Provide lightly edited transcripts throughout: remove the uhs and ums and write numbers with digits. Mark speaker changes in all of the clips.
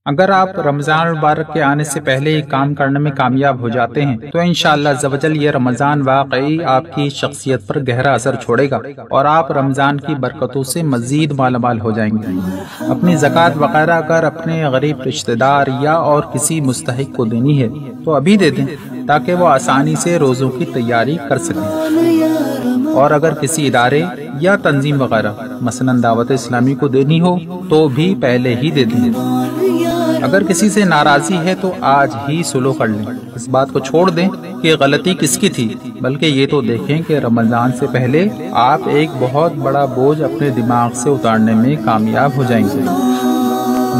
Speaker 1: اگر آپ رمضان المبارک کے آنے سے پہلے ایک کام کرنے میں کامیاب ہو جاتے ہیں تو انشاءاللہ عزوجل یہ رمضان واقعی آپ کی شخصیت پر گہرا اثر چھوڑے گا اور آپ رمضان کی برکتوں سے مزید مالا مال ہو جائیں گے۔ اپنی زکوٰۃ وغیرہ اگر اپنے غریب رشتہ دار یا اور کسی مستحق کو دینی ہے تو ابھی دے دیں تاکہ وہ آسانی سے روزوں کی تیاری کر سکیں، اور اگر کسی ادارے یا تنظیم وغیرہ مثلاً دعوت اسلامی کو دینی ہو تو بھی پہلے ہی دے دیں۔ اگر کسی سے ناراضی ہے تو آج ہی سلو کر لیں، اس بات کو چھوڑ دیں کہ غلطی کس کی تھی، بلکہ یہ تو دیکھیں کہ رمضان سے پہلے آپ ایک بہت بڑا بوجھ اپنے دماغ سے اتارنے میں کامیاب ہو جائیں گے۔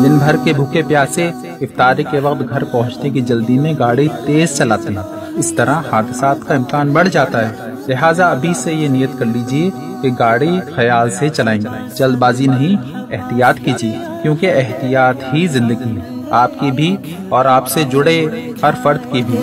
Speaker 1: دن بھر کے بھوکے پیاسے افطاری کے وقت گھر پہنچنے کی جلدی میں گاڑی تیز چلاتے ہیں، اس طرح حادثات کا امکان بڑھ جاتا ہے، لہٰذا ابھی سے یہ نیت کر لیجئے کہ گاڑی خیال سے چلائیں گے، جلد بازی نہیں، احتیاط کیجیے، کیونکہ احتیاط ہی زندگی ہے، آپ کی بھی اور آپ سے جڑے ہر فرد کی بھی۔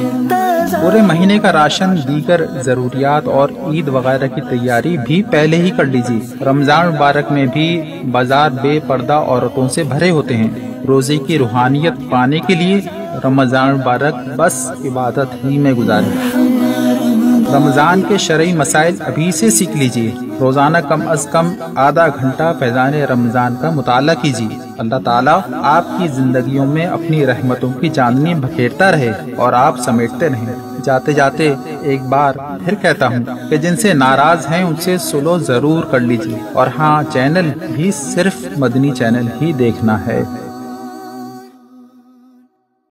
Speaker 1: پورے مہینے کا راشن، دیگر ضروریات اور عید وغیرہ کی تیاری بھی پہلے ہی کر لیجیے۔ رمضان مبارک میں بھی بازار بے پردہ عورتوں سے بھرے ہوتے ہیں، روزے کی روحانیت پانے کے لیے رمضان مبارک بس عبادت ہی میں گزاریں۔ رمضان کے شرعی مسائل ابھی سے سیکھ لیجیے، روزانہ کم از کم آدھا گھنٹہ فیضان رمضان کا مطالعہ کیجیے۔ اللہ تعالیٰ آپ کی زندگیوں میں اپنی رحمتوں کی چاندنی بکھیرتا رہے اور آپ سمیٹتے رہیں۔ جاتے جاتے ایک بار پھر کہتا ہوں کہ جن سے ناراض ہیں ان سے سلو ضرور کر لیجیے، اور ہاں چینل بھی صرف مدنی چینل ہی دیکھنا ہے۔